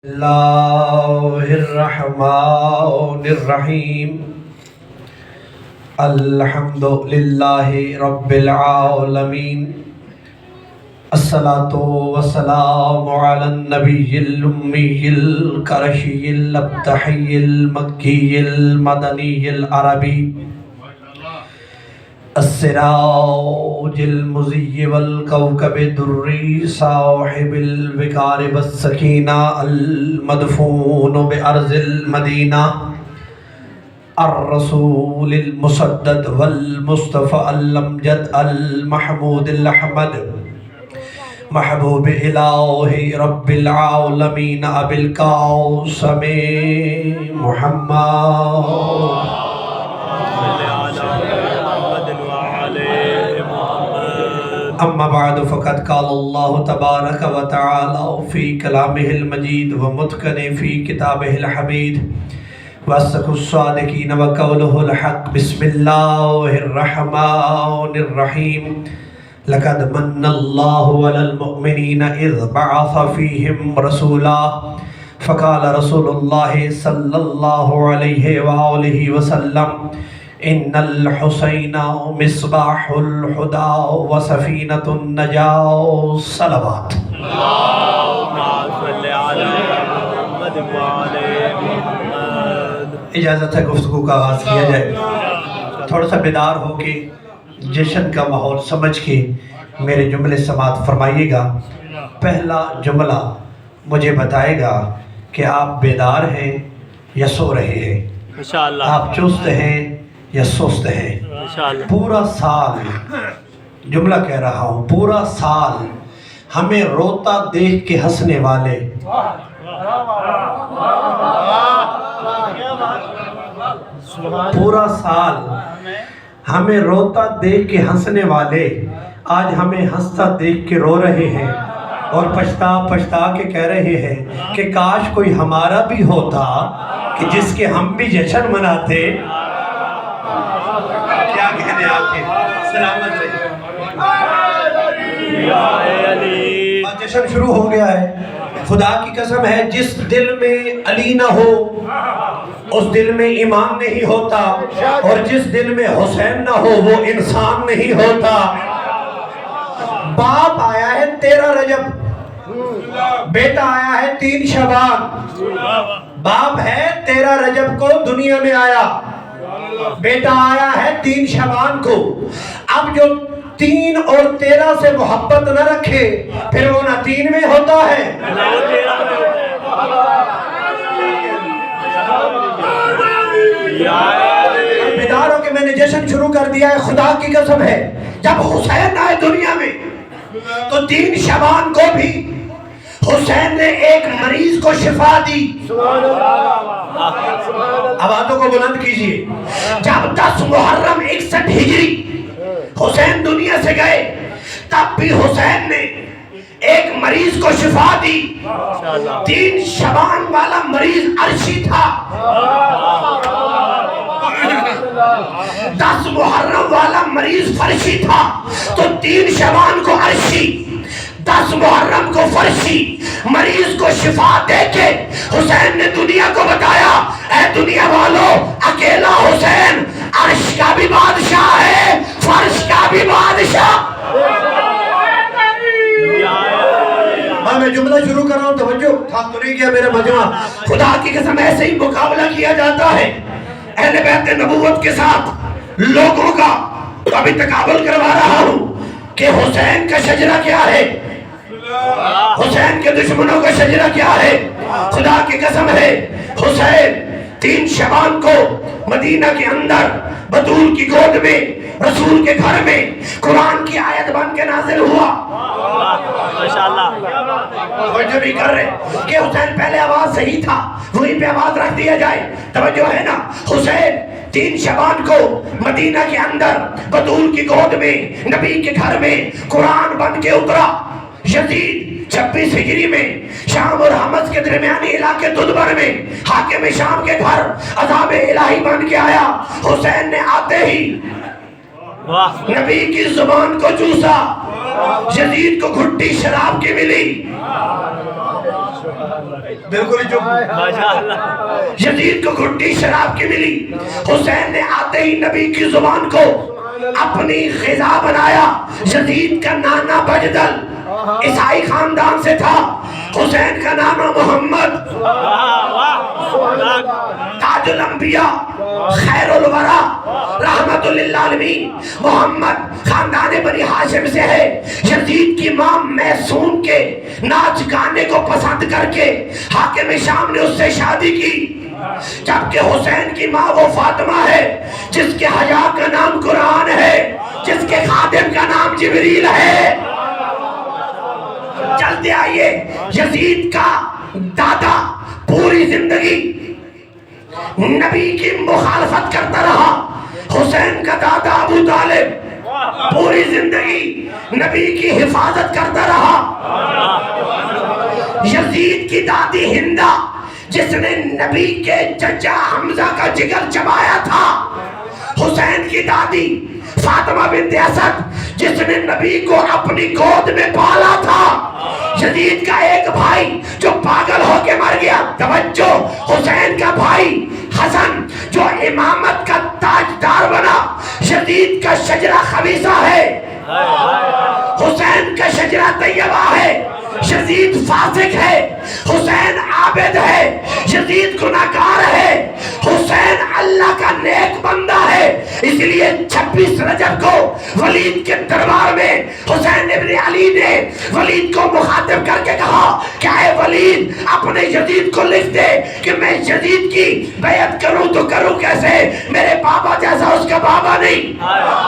اللہ الرحمن الرحیم الحمد للہ رب العالمین الصلاة والسلام علی النبی الامی القرشی الابتحی المکی المدنی العربی السراج المضی والکوکب الدری صاحب الوقار والسکینہ المدفون بأرض المدینہ الرسول المسدد والمصطفى الامجد المحمود الاحمد محبوب الہ رب العالمین ابی القاسم محمد اما بعد فقد قال اللہ تبارک و تعالی فی کلامہ المجید و متقن فی کتابہ الحمید وصدق الصادقین و قولہ الحق بسم اللہ الرحمن الرحیم لقد من اللہ علی المؤمنین اذ بعث فیہم رسولا فقال رسول اللہ صلی اللہ علیہ وآلہ وسلم ان الحسین مصباح الہدی وسفینۃ النجاة صلوات اللہم صلی علی محمد وعلی محمد۔ اجازت ہے گفتگو کا آغاز کیا جائے۔ تھوڑا سا بیدار ہو کے جشن کا ماحول سمجھ کے میرے جملے سماعت فرمائیے گا۔ پہلا جملہ مجھے بتائے گا کہ آپ بیدار ہیں یا سو رہے ہیں، انشاءاللہ آپ چست ہیں یا سست ہیں۔ انشاءاللہ پورا سال، جملہ کہہ رہا ہوں، پورا سال ہمیں روتا دیکھ کے ہنسنے والے، پورا سال ہمیں روتا دیکھ کے ہنسنے والے آج ہمیں ہنستا دیکھ کے رو رہے ہیں اور پچھتا پچھتا کے کہہ رہے ہیں کہ کاش کوئی ہمارا بھی ہوتا کہ جس کے ہم بھی جشن مناتے۔ کیا کہنے آپ کے، سلامت رہیے۔ آج جشن شروع ہو گیا ہے۔ خدا کی قسم ہے جس دل میں علی نہ ہو اس دل میں ایمان نہیں ہوتا، اور جس دل میں حسین نہ ہو وہ انسان نہیں ہوتا۔ باپ آیا ہے 13 رجب، بیٹا آیا ہے 3 شعبان۔ باپ ہے 13 رجب کو دنیا میں آیا، بیٹا آیا ہے 3 شعبان کو۔ اب جو 3 اور 13 سے محبت نہ رکھے پھر وہ نہ 3 میں ہوتا ہے۔ بیدار ہو کہ میں نے جشن شروع کر دیا ہے۔ خدا کی قسم ہے جب حسین آئے دنیا میں تو 3 شعبان کو بھی حسین نے ایک مریض کو شفا دی۔ آوازوں کو بلند کیجئے۔ جب 10 محرم 61 ہجری حسین دنیا سے گئے تب بھی حسین نے ایک مریض کو شفا دی۔ 3 شعبان والا مریض عرشی تھا، 10 محرم والا مریض فرشی تھا، تو 3 شعبان کو عرشی، 10 محرم کو فرشی مریض کو شفا دے کے حسین نے دنیا کو بتایا، اے دنیا والو اکیلا حسین عرش کا بھی بادشاہ ہے، فرش کا بھی بادشاہ۔ میں جملہ شروع کر رہا ہوں، توجہ تھک تو نہیں گیا میرا مجمع۔ خدا کی قسم ایسے ہی مقابلہ کیا جاتا ہے اہل بیت نبوت کے ساتھ لوگوں کا۔ ابھی تقابل کروا رہا ہوں کہ حسین کا شجرہ کیا ہے، حسین کے دشمنوں کا شجرہ کیا ہے۔ خدا کی قسم ہے حسین 3 شعبان کو مدینہ کے اندر بطول کی گود میں رسول کے گھر میں قرآن کی آیت بن کے نازل ہوا۔ توجہ نہیں کر رہے کہ حسین پہلے آواز صحیح تھا، وہیں پہ آواز رکھ دیا جائے، توجہ ہے نا۔ حسین 3 شعبان کو مدینہ کے اندر بطول کی گود میں نبی کے گھر میں قرآن بن کے اترا۔ یزید 26 ہجری میں شام اور حمص کے درمیانی علاقے ددبر میں حاکم شام کے گھر عذاب الہی بن کے آیا۔ حسین نے آتے ہی نبی کی زبان کو چوسا، یزید کو گھٹی شراب کی ملی، بالکل چپ. ماشاءاللہ. یزید کو گھٹی شراب کی ملی. حسین نے آتے ہی نبی کی زبان کو اپنی غذا بنایا. یزید کا نانا بجدل عیسائی خاندان سے تھا. حسین کا نام محمد تاج الانبیاء خیر الورا رحمت للعالمین. محمد خاندان بنی ہاشم سے ہے. یزید کی ماں میسون کے ناچ گانے کو پسند کر کے حاکم شام نے اس سے شادی کی. جبکہ حسین کی ماں وہ فاطمہ ہے جس کے حیا کا نام قرآن ہے, جس کے خادم کا نام جبریل ہے. چلتے آئیے. یزید کا دادا پوری زندگی نبی کی مخالفت کرتا رہا. حسین کا دادا ابو طالب پوری زندگی نبی کی حفاظت کرتا رہا. یزید کی دادی ہندہ جس نے نبی کے چچا حمزہ کا جگر چبایا تھا. حسین کی دادی فاطمہ بنت اسد جس نے نبی کو اپنی گود میں پالا تھا. یزید کا ایک بھائی جو پاگل ہو کے مر گیا. توجہ, حسین کا بھائی حسن جو امامت کا تاجدار بنا. یزید کا شجرہ خبیثہ ہے, حسین کا شجرہ طیبہ ہے. یزید فاسق ہے, حسین عابد ہے. یزید گناہگار ہے, حسین اللہ کا نیک بندہ ہے. اس لیے 26 رجب کو ولید کے دربار میں حسین ابن علی نے ولید کو مخاطب کر کے کہا کہ اے ولید, اپنے یزید کو لکھ دے کہ میں یزید کی بیعت کروں تو کروں کیسے. میرے بابا جیسا اس کا بابا نہیں,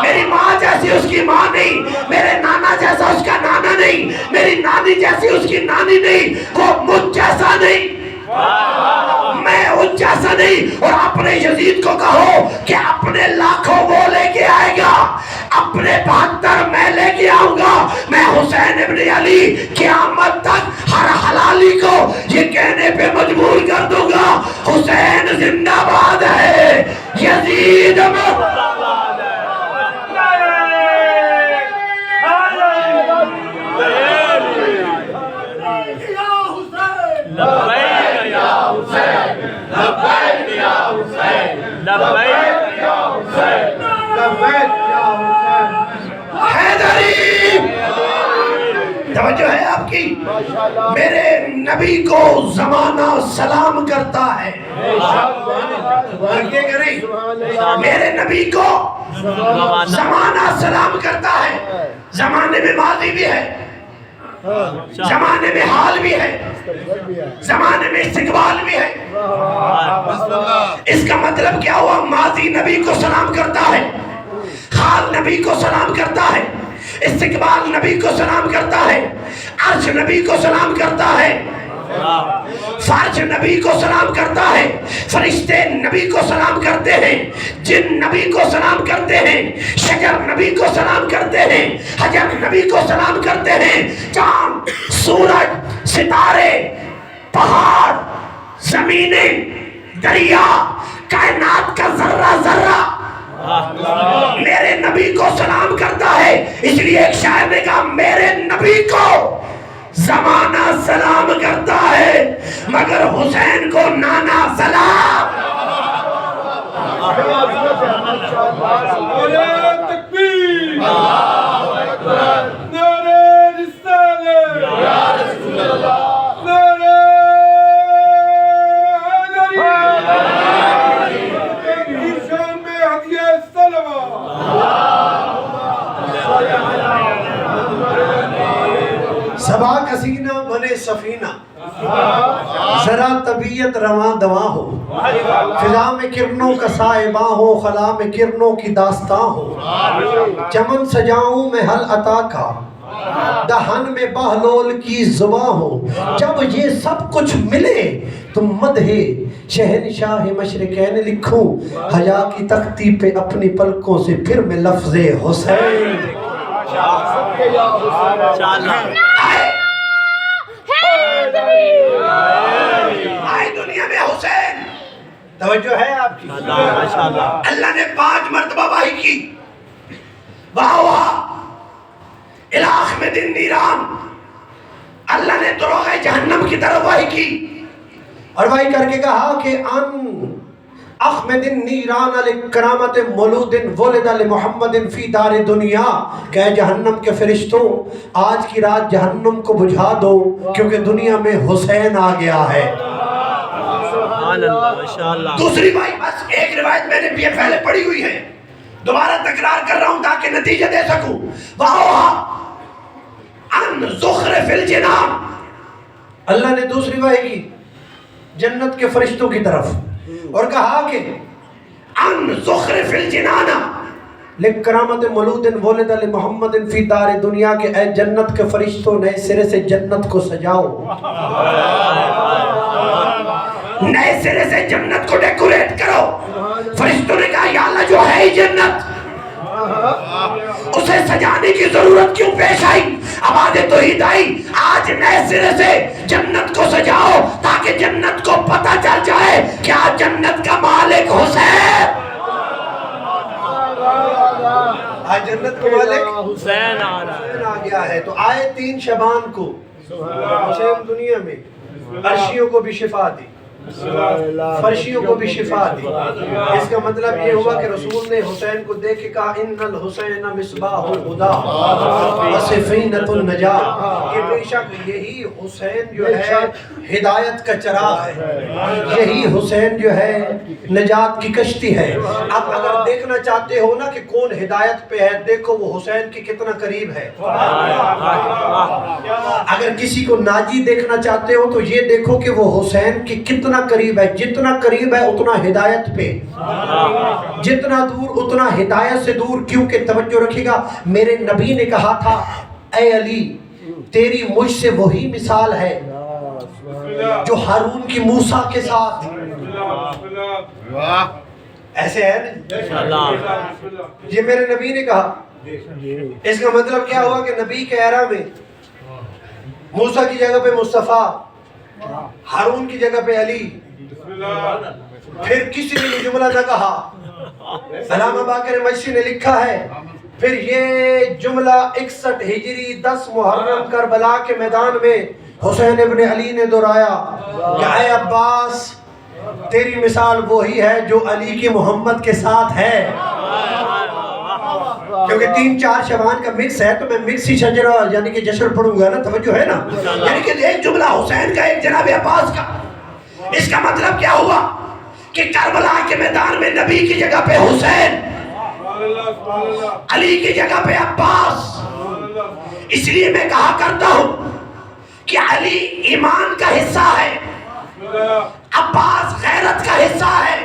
میری ماں جیسی اس کی ماں نہیں, میرے نانا جیسا اس کا نانا نہیں, میری نانی جیسی اس کی نانی نہیں, وہ مجھ جیسا نہیں, میں ان جیسا نہیں. اور اپنے یزید کو کہو کہ اپنے لاکھوں وہ لے کے آئے گا, اپنے 72 میں لے کے آؤں گا. میں حسین ابن علی قیامت تک ہر حلالی کو یہ کہنے پہ مجبور کر دوں گا, حسین زندہ باد ہے, یزید توجہ ہے آپ کی. میرے نبی کو زمانہ سلام کرتا ہے. میرے نبی کو زمانہ سلام کرتا ہے. زمانے میں ماضی بھی ہے, زمانے میں حال بھی ہے, زمانے میں استقبال بھی ہے. اس کا مطلب کیا ہوا؟ ماضی نبی کو سلام کرتا ہے, حال نبی کو سلام کرتا ہے, استقبال نبی کو سلام کرتا ہے, عرش نبی کو سلام کرتا ہے, فرش نبی کو سلام کرتا ہے, فرشتے نبی کو سلام کرتے ہیں, جن نبی کو سلام کرتے ہیں, شجر نبی کو سلام کرتے ہیں, حجر نبی کو سلام کرتے ہیں, چاند, سورج, ستارے, پہاڑ, زمینیں, دریا, کائنات کا ذرہ ذرہ میرے نبی کو سلام کرتا ہے. اس لیے ایک شاعر نے کہا میرے نبی کو زمانہ سلام کرتا ہے مگر حسین کو نانا سلام. صبا کسینہ بنے سفینہ, ذرا طبیعت رواں دواں ہو, فضا میں کرنوں کا سائباں ہو, خلا میں کرنوں کی داستاں ہو, چمن سجاؤں میں حل عطا کا, دہن میں بہلول کی زباں ہو. جب یہ سب کچھ ملے تو مدح شہنشاہ مشرقین لکھوں, حیا کی تختی پہ اپنی پلکوں سے پھر میں لفظ حسین. آئے دنیا میں حسین. توجہ ہے آپ کی. اللہ نے 5 مرتبہ واہی کی. واہ واہ الہ میں دن نیران اللہ نے دروغ جہنم کی طرف وحی کی اور وحی کر کے کہا کہ ان احمد نیران لکرامت مولود ولد لمحمد فی دار دنیا، کہ جہنم کے فرشتوں آج کی رات جہنم کو بجھا دو کیونکہ دنیا میں حسین آ گیا ہے۔ سبحان اللہ، ماشاءاللہ۔ دوسری بھائی بس ایک روایت میں نے بھی پہلے پڑھی ہوئی ہے، دوبارہ تکرار کر رہا ہوں تاکہ نتیجہ دے سکوں۔ وَأَوْحَىٰ عَنْ زُخْرِفِ الْجِنَانِ، اللہ نے دوسری وحی کی جنت کے فرشتوں کی طرف اور کہا کہ عَنْ زُخْرِفِ الْجِنَانِ لِکرامت مولود ولد لمحمد فی دار دنیا، کہ اے جنت کے فرشتوں نئے سرے سے جنت کو سجاؤ، نئے سرے سے جنت کو ڈیکوریٹ کرو۔ فرشتوں نے کہا یا اللہ جو ہے ہی جنت، اسے سجانے کی ضرورت کیوں پیش آئی؟ اب آدھے توحید آئی، آج نئے سرے سے جنت کو سجاؤ تاکہ جنت کو پتہ چل جائے کیا جنت کا مالک حسین، آج جنت کا مالک حسین آ رہا ہے، آ گیا ہے۔ تو آئے 3 شعبان کو حسین دنیا میں عرشیوں کو بھی شفا دی، فرشیوں کو بھی شفا دی۔ اس کا مطلب یہ ہوا کہ رسول نے حسین کو دیکھ کے کہا ان الحسین مصباح الہدی وسفینۃ النجاۃ، کہ بے شک یہی حسین جو ہے ہدایت کا چراغ ہے، یہی حسین جو ہے نجات کی کشتی ہے۔ اب اگر دیکھنا چاہتے ہو نا کہ کون ہدایت پہ ہے، دیکھو وہ حسین کے کتنا قریب ہے۔ اگر کسی کو ناجی دیکھنا چاہتے ہو تو یہ دیکھو کہ وہ حسین کے کتنا قریب ہے، جتنا قریب ہے اتنا ہدایت پہ، جتنا دور اتنا ہدایت سے دور۔ کیونکہ توجہ رکھے گا، میرے نبی نے کہا تھا اے علی تیری مجھ سے وہی مثال ہے جو ہارون کی موسیٰ کے ساتھ، ایسے ہے نا، یہ میرے نبی نے کہا۔ اس کا مطلب کیا ہوا کہ نبی کے ایرا میں موسیٰ کی جگہ پہ مصطفیٰ، ہارون کی جگہ پہ علی، پھر کسی نے یہ جملہ نہ کہا۔ علامہ باقر مجلسی نے لکھا ہے پھر یہ جملہ 61 ہجری 10 محرم کربلا کے میدان میں حسین ابن علی نے دہرایا کہ اے عباس تیری مثال وہی ہے جو علی کی محمد کے ساتھ ہے۔ کیونکہ 3-4 شعبان کا مکس ہے تو میں مکس ہی شجرہ یعنی کہ جشن پڑھوں گا نا، توجہ ہے نا، یعنی کہ ایک جملہ حسین کا ایک جناب عباس کا۔ اس کا مطلب کیا ہوا کہ کربلا کے میدان میں نبی کی جگہ پہ حسین، علی کی جگہ پہ عباس۔ اس لیے میں کہا کرتا ہوں کہ علی ایمان کا حصہ ہے، عباس غیرت کا حصہ ہے،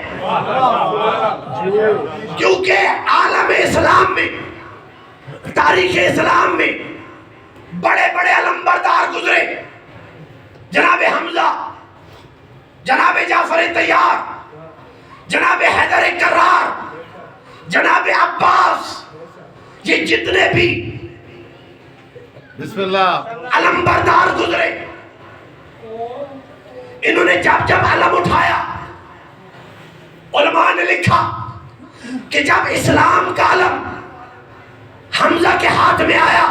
کیونکہ عالم اسلام میں، تاریخ اسلام میں بڑے بڑے علمبردار گزرے، جناب حمزہ، جناب جعفر طیار، جناب حیدر کرار، جناب عباس، یہ جتنے بھی بسم اللہ علمبردار گزرے، انہوں نے جب جب علم اٹھایا، علماء نے لکھا کہ جب اسلام کا علم حمزہ کے ہاتھ میں آیا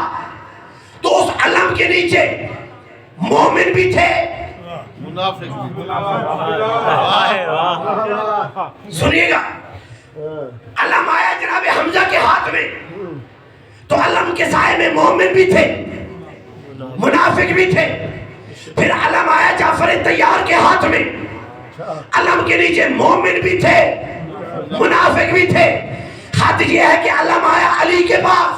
تو اس علم کے نیچے مومن بھی تھے، منافق سنیے گا، علم آیا جناب حمزہ کے ہاتھ میں تو علم کے سائے میں مومن بھی تھے، منافق بھی تھے۔ پھر علم آیا جعفر طیار کے ہاتھ میں، علم کے نیچے مومن بھی تھے، منافق بھی تھے۔ حد یہ ہے کہ علم آیا علی کے پاس،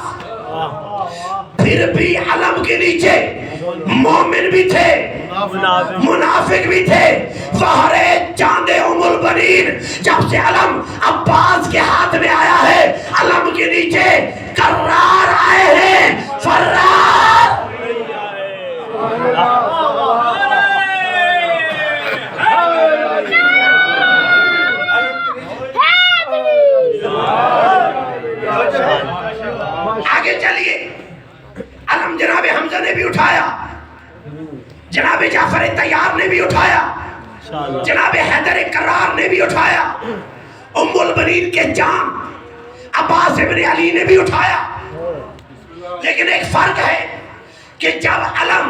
پھر بھی علم کے نیچے مومن بھی تھے، منافق بھی تھے۔ فہر چاند ام البنین، جب سے علم عباس کے ہاتھ میں آیا ہے، علم کے نیچے کرار آئے ہیں، فرار۔ آگے چلیے، علم جناب حمزہ نے بھی اٹھایا، جناب جعفر طیار نے بھی اٹھایا، جناب حیدر کرار نے بھی اٹھایا، ام البنین کے جان عباس ابن علی نے بھی اٹھایا۔ لیکن ایک فرق ہے کہ جب علم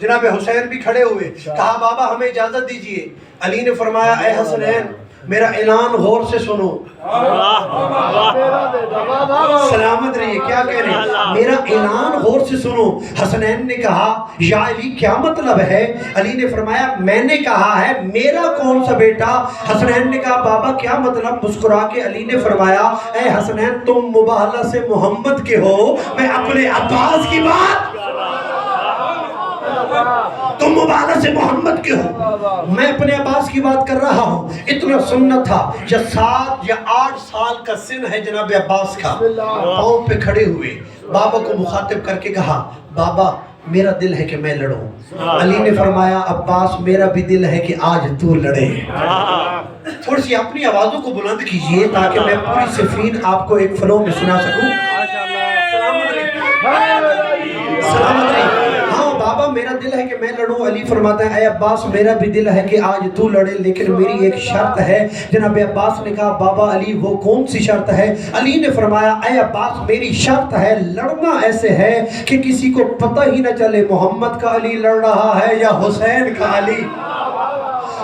جناب حسین بھی کھڑے ہوئے، کہا بابا ہمیں اجازت دیجئے۔ علی نے فرمایا اے حسنین میرا اعلان غور سے سنو۔ سلامت رہیے، کیا کہہ رہے ہیں؟ میرا اعلان غور سے سنو۔ حسنین نے کہا یا علی کیا مطلب ہے؟ علی نے فرمایا میں نے کہا ہے میرا کون سا بیٹا؟ حسنین نے کہا بابا کیا مطلب؟ مسکرا کے علی نے فرمایا اے حسنین تم مباہلہ سے محمد کے ہو، میں اپنے عباس کی بات، تم مباہلہ سے محمد کے ہو، میں اپنے عباس کی بات کر رہا ہوں۔ اتنا سننا تھا، یا 7 یا 8 سال کا سن ہے جناب عباس کا، پاؤں پہ کھڑے ہوئے بابا کو مخاطب کر کے کہا بابا میرا دل ہے کہ میں لڑوں۔ علی نے فرمایا عباس میرا بھی دل ہے کہ آج تو لڑے۔ تھوڑی سی اپنی آوازوں کو بلند کیجئے تاکہ میں پوری صفین آپ کو ایک فلو میں سنا سکوں۔ سلام علیکم۔ ہاں بابا میرا دل ہے کہ میں لڑوں۔ علی فرماتا ہے اے عباس میرا بھی دل ہے کہ آج تو لڑے، لیکن میری ایک شرط ہے۔ جناب عباس نے کہا بابا علی وہ کون سی شرط ہے؟ علی نے فرمایا اے عباس میری شرط ہے لڑنا ایسے ہے کہ کسی کو پتہ ہی نہ چلے محمد کا علی لڑ رہا ہے یا حسین کا علی۔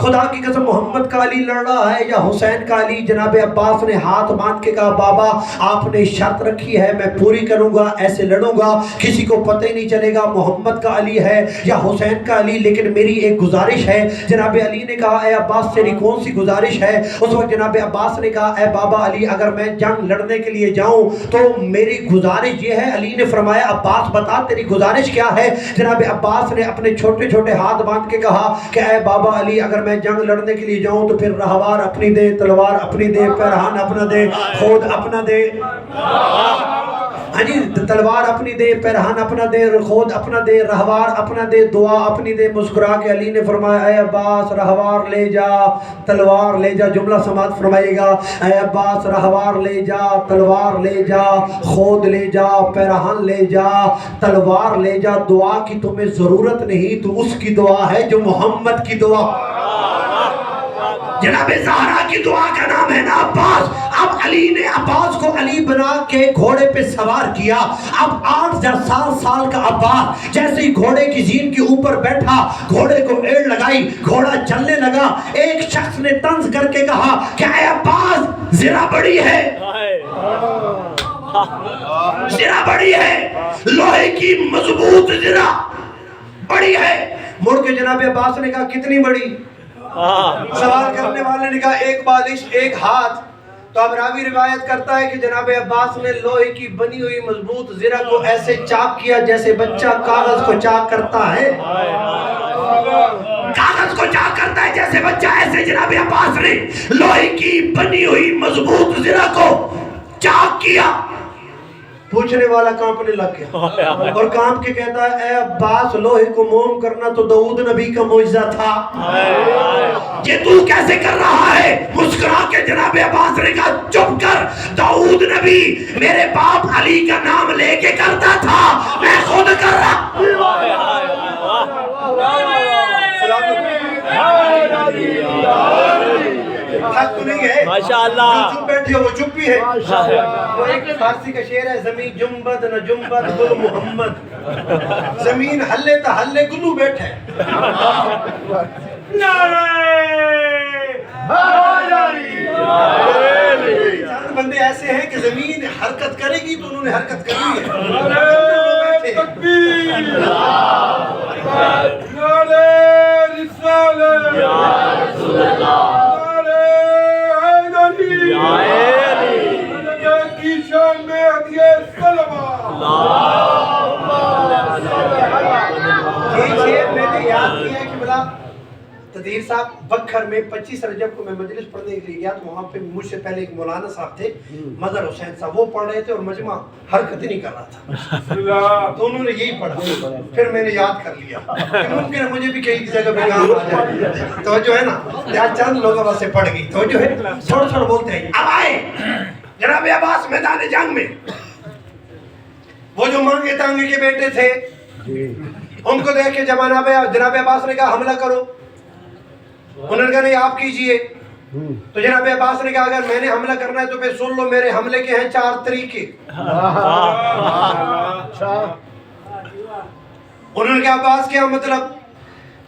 خدا کی قسم محمد کا علی لڑ رہا ہے یا حسین کا علی۔ جناب عباس نے ہاتھ باندھ کے کہا بابا آپ نے شرط رکھی ہے میں پوری کروں گا، ایسے لڑوں گا کسی کو پتہ ہی نہیں چلے گا محمد کا علی ہے یا حسین کا علی، لیکن میری ایک گزارش ہے۔ جناب علی نے کہا اے عباس تیری کون سی گزارش ہے؟ اس وقت جناب عباس نے کہا اے بابا علی اگر میں جنگ لڑنے کے لیے جاؤں تو میری گزارش یہ ہے۔ علی نے فرمایا عباس بتا تیری گزارش کیا ہے؟ جناب عباس نے اپنے چھوٹے چھوٹے ہاتھ باندھ کے کہا کہ اے بابا علی اگر میں جنگ لڑنے کے لیے جاؤں تو پھر رہوار اپنی دے، تلوار اپنی دے، پیرہن اپنا دے، خود اپنا دے، ہاں جی تلوار اپنی دے، پیرہن اپنا دے، خود اپنا دے، رہوار اپنا دے، دعا اپنی دے۔ مسکرا کے علی نے فرمایا اے عباس رہوار لے جا تلوار لے جا۔ جملہ سماعت فرمائیے گا اے عباس رہوار لے جا تلوار لے جا، خود لے جا، پیرہن لے جا، تلوار لے جا، دعا کی تمہیں ضرورت نہیں، تو اس کی دعا ہے جو محمد کی دعا۔ جناب زہرا کی دعا کا نام ہے نا عباس۔ اب علی نے عباس کو علی بنا کے گھوڑے پہ سوار کیا۔ اب 8 سال کا عباس جیسے ہی گھوڑے کی زین کے اوپر بیٹھا، گھوڑے کو ایڑ لگائی، گھوڑا چلنے لگا۔ ایک شخص نے طنز کر کے کہا کہ اے عباس زرہ بڑی ہے، زرہ بڑی ہے، لوہے کی مضبوط زرہ بڑی ہے۔ مڑ کے جناب عباس نے کہا کتنی بڑی؟ سوال کرنے والے نے کہا ایک بالش ایک ہاتھ۔ تو اب راوی روایت کرتا ہے کہ جناب عباس نے لوہے کی بنی ہوئی مضبوط زرہ کو ایسے چاک کیا جیسے بچہ کاغذ کو چاک کرتا ہے، کاغذ کو چاک کرتا ہے جیسے بچہ، ایسے جناب عباس نے لوہے کی بنی ہوئی مضبوط زرہ کو چاک کیا۔ پوچھنے والا کانپنے لگ گیا اور کانپ کے کہتا ہے اے عباس لوہے کو موم کرنا تو داؤد نبی کا معجزہ تھا، یہ تو کیسے کر رہا ہے؟ مسکرا کے جناب عباس نے کہا چپ کر، داؤد نبی میرے باپ علی کا نام لے کے کرتا تھا، میں خود کر رہا۔ تھک تو نہیں گئے؟ ماشاءاللہ چپ بیٹھے ہو وہ چپ بھی ہے۔ وہ ایک فارسی کا شعر ہے زمین جنبد نہ جنبد گل محمد، زمین ہلے تا ہلے گلو بیٹھے۔ چند بندے ایسے ہیں کہ زمین حرکت کرے گی تو انہوں نے حرکت کرنی ہے۔ تکبیر نعرہ رسالت یا رسول اللہ کی شان میں ہدیہ سلام۔ یہ شعر میں نے یاد کیا کہ بلا تدیر صاحب بکھر میں 25 رجب کو میں مجلس پڑھنے کے لیے گیا تو وہاں پہ مجھ سے پہلے ایک مولانا صاحب تھے مظہر حسین صاحب، وہ پڑھ رہے تھے اور مجمع حرکت ہی نہیں کر رہا تھا، تو انہوں نے یہی پڑھا، پھر میں نے یاد کر لیا کہ ممکن ہے مجھے بھی کئی جگہ پہ کام آ جائے۔ توجہ ہے نا، یہاں چند لوگوں وہاں سے پڑھ گئی، توجہ ہے، چھوڑ چھوڑ بولتے ہیں۔ اب آئے جناب عباس میدان جنگ میں، وہ جو مانگے تانگے کے بیٹے تھے ان کو دیکھ کے جناب عباس نے کہا حملہ کرو، انہوں نے کہا نہیں آپ کیجئے۔ تو جناب عباس نے کہا اگر میں نے حملہ کرنا ہے تو پھر سن لو میرے حملے کے ہیں 4 طریقے۔ انہوں نے کہا عباس کیا مطلب؟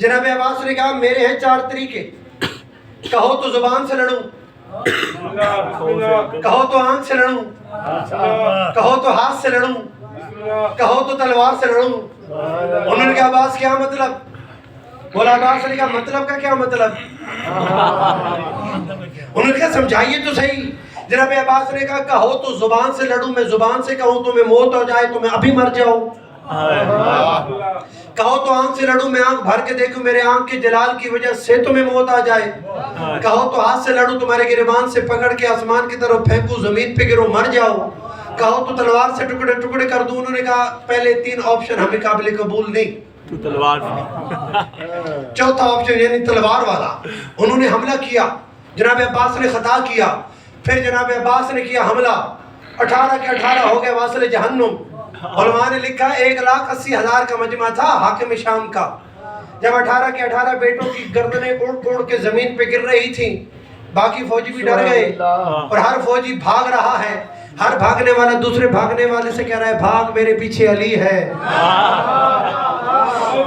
جناب عباس نے کہا میرے ہیں 4 طریقے، کہو تو زبان سے لڑوں، کہو تو آنکھ سے لڑوں، کہو تو ہاتھ سے لڑوں، کہو تو تلوار سے لڑوں۔ انہوں نے کہا عباس کیا مطلب؟ بولا عباس نے کہا مطلب کا کیا مطلب؟ انہوں نے کہا سمجھائیے تو صحیح۔ جناب عباس نے کہا کہو تو زبان سے لڑوں، میں زبان سے کہوں تو میں موت ہو جائے تو میں ابھی مر جاؤں، کہو تو آنکھ سے لڑوں، میں آنکھ بھر کے دیکھوں میرے آنکھ کے جلال کی وجہ سے تمہیں موت آ جائے، کہو تو ہاتھ سے لڑوں تمہارے گریبان سے پکڑ کے آسمان کی طرف پھینکوں، زمین پہ گرو مر جاؤ، کہو تو تلوار سے ٹکڑے ٹکڑے کر دوں۔ انہوں نے کہا پہلے 3 آپشن ہمیں قابل قبول نہیں، تو تلوار چوتھا آپشن یعنی تلوار والا۔ انہوں نے حملہ کیا، جناب عباس نے خطا کیا، پھر جناب عباس نے کیا حملہ، 18 کے 18 ہو گئے واصل جہنم۔ علماء نے لکھا 1,80,000 کا مجمع تھا حاکم شام کا، جب 18 کے 18 بیٹوں کی گردنیں اڑ کے زمین پہ گر رہی تھیں، باقی فوجی بھی ڈر گئے اور ہر فوجی بھاگ رہا ہے، ہر بھاگنے والا دوسرے بھاگنے والے سے کہہ رہا ہے بھاگ میرے پیچھے علی ہے،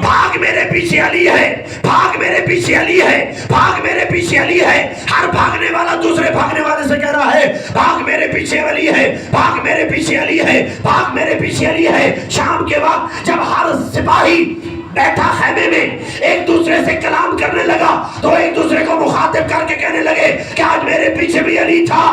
بھاگ میرے پیچھے علی ہے، بھاگ میرے پیچھے علی ہے، بھاگ میرے پیچھے علی ہے۔ ہر بھاگنے والا دوسرے بھاگنے والے سے کہہ رہا ہے بھاگ میرے پیچھے علی ہے، بھاگ میرے پیچھے علی ہے، بھاگ میرے پیچھے علی ہے۔ شام کے وقت جب ہر سپاہی بیٹھا خیمے میں ایک دوسرے سے کلام کرنے لگا تو ایک دوسرے کو مخاطب کر کے کہنے لگے کہ آج میرے پیچھے بھی علی تھا،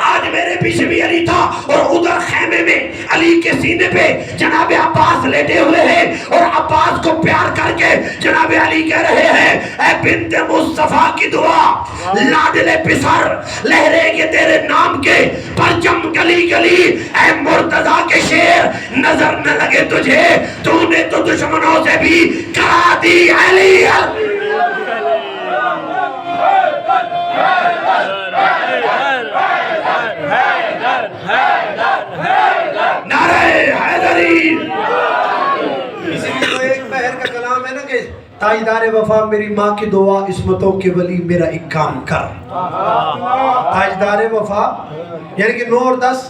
آج میرے پیچھے بھی علی تھا۔ اور ادھر خیمے میں علی کے سینے پہ جناب عباس لیٹے ہوئے ہیں اور عباس کو پیار کر کے جناب علی کہہ رہے ہیں اے بنت مصطفیٰ کی دعا، لاڈلے پسر لہرے گے تیرے نام کے پرچم گلی گلی، اے مرتضیٰ کے شیر نظر نہ لگے تجھے، تو نے تو دشمنوں سے بھی کرا دی علی۔ نعرہ حیدری۔ اسی لیے تو ایک پہر کا کلام ہے نا کہ تاجدار وفا میری ماں کی دعا، عصمتوں کے ولی میرا ایک کام کر۔ تاجدار وفا یعنی کہ 9 اور 10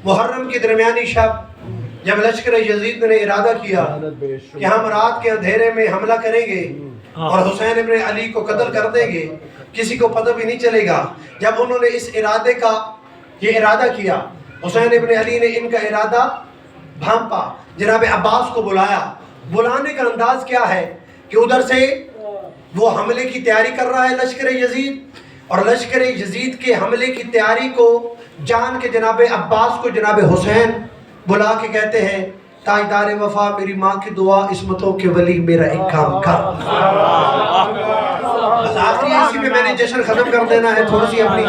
محرم کی درمیانی شب جب لشکر یزید نے ارادہ کیا کہ ہم رات کے اندھیرے میں حملہ کریں گے اور حسین ابن علی کو قتل کر دیں گے، کسی کو پتہ بھی نہیں چلے گا، جب انہوں نے اس ارادے کا یہ ارادہ کیا، حسین ابن علی نے ان کا ارادہ بھانپا، جناب عباس کو بلایا۔ بلانے کا انداز کیا ہے کہ ادھر سے وہ حملے کی تیاری کر رہا ہے لشکر یزید، اور لشکر یزید کے حملے کی تیاری کو جان کے جناب عباس کو جناب حسین بلا کے کہتے ہیں تاجدار وفا میری ماں کی دعا، عصمتوں کے ولی میرا ایک کام کر۔ بس آخری اسی پہ میں نے جشن ختم کر دینا ہے، تھوڑی سی اپنی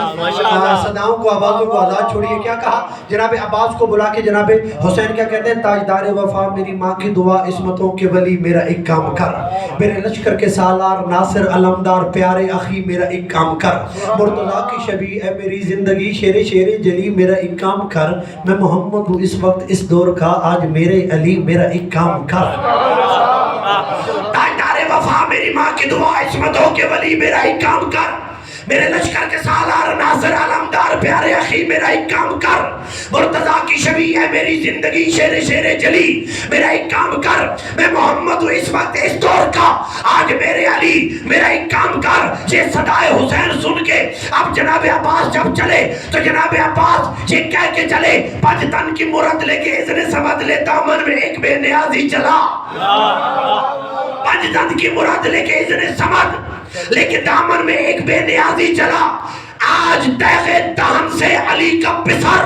صداؤں کو آوازوں کو آزاد چھوڑیے۔ کیا کہا جناب عباس کو بلا کے جناب حسین کیا کہتے ہیں تاجدار وفا میری ماں کی دعا، عصمتوں کے ولی میرا ایک کام کر، میرے لشکر کے سالار ناصر علمدار پیارے اخی میرا ایک کام کر، مرتضیٰ کی شبیہ اے میری زندگی شیر شیر جلی میرا ایک کام کر، میں محمد ہوں اس وقت اس دور کا، آج میرے علی میرا ایک کام کر۔ تاجدار وفا میری ماں کی دعا، عصمتوں کے ولی میرا ایک کام کر، میرے لشکر کے سالار ناصر علمدار پیارے اخی میرا ایک کام کر، مرتضیٰ کی شبیہ ہے میری زندگی شیر شیر جلی میرا ایک کام کر، میں محمد ہوں اس وقت اس دور کا، آج میرے علی میرا ایک کام کر۔ یہ صدائے حسین سن کے اب جناب عباس جب چلے تو جناب عباس یہ کہہ کے چلے پنج تن کی مرد لے کے اذن سمد لے دامن میں ایک بے نیازی چلا، پنج تن کی مرد لے کے اذن سمد لیکن دامن میں ایک بے نیازی چلا، آج تیغ دہن سے علی کا پسر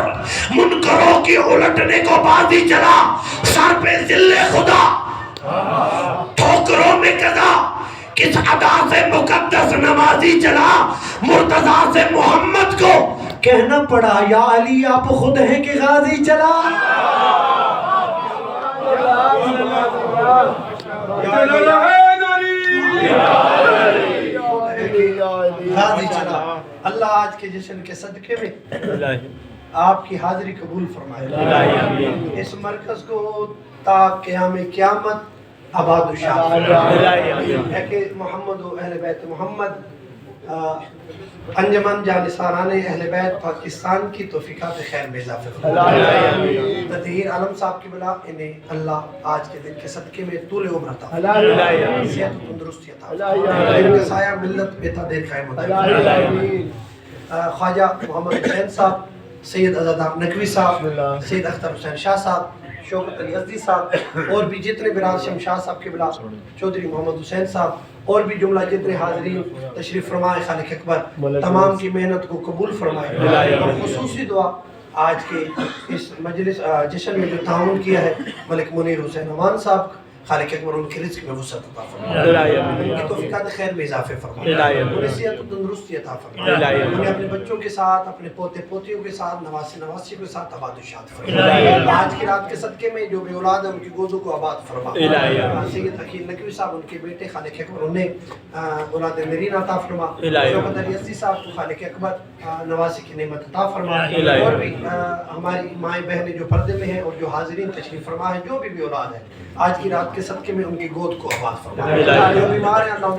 منکروں کی الٹنے کو بازی چلا، سر پہ ذل خدا ٹھوکروں میں قضا، کس ادا سے مقدس نمازی چلا، مرتضیٰ سے محمد کو کہنا پڑا یا علی آپ خود ہیں کہ غازی چلا۔ غازی چلا۔ اللہ آج کے جشن کے صدقے میں آپ کی حاضری قبول فرمائے، اس مرکز کو تا قیام قیامت آباد و شاد ہے کہ محمد و اہل بیت محمد انجمن جانثاران اہل بیت پاکستان کی توفیقات خیر میں اضافہ فرمائے. تطہیر عالم صاحب کی بلا انہیں اللہ آج کے دن کے صدقے میں طول عمر عطا فرمائے, صحت و تندرستی عطا فرمائے, ان کا سایہ ملت پہ تا دیر قائم ہوتا ہے. خواجہ محمد حسین صاحب, سید عزت نقوی صاحب, سید اختر حسین شاہ صاحب, شوکت علی ازدی صاحب اور بھی جتنے براد شمشاہ صاحب کے بلا, چودھری محمد حسین صاحب اور بھی جملہ جتنے حاضرین تشریف فرمائے, خالق اکبر تمام کی محنت کو قبول فرمائے. اور خصوصی دعا آج کے اس مجلس جشن میں جو تعاون کیا ہے ملک منیر حسین امان صاحب, خالق اکبر ان کے رزق میں وسعت عطا فرمائے, ان کی توفیقات خیر میں اضافہ فرمائے, انہیں صحت و تندرستی عطا فرمائے, انہیں اپنے بچوں کے ساتھ, اپنے پوتے پوتیوں کے ساتھ, نواسی نواسیوں کے ساتھ آباد و شاد فرمائے. آج کی رات کے صدقے میں جو بے اولاد ہیں ان کی گودوں کو آباد فرمائے. سید عقیل نقوی صاحب, ان کے بیٹے خالق اکبر انہیں اولاد نرین عطا فرمائے. شوکت علی ازدی صاحب کو خالق اکبر نواسی کی نعمت عطا فرمائے. اور بھی ہماری مائیں بہنیں جو پردے میں ہیں اور جو حاضرین تشریف فرما ہے, جو بھی اولاد ہے آج کی رات کے صدقے میں ان کی گود کو آباد فرمائے. جو بیمار ہیں اللہ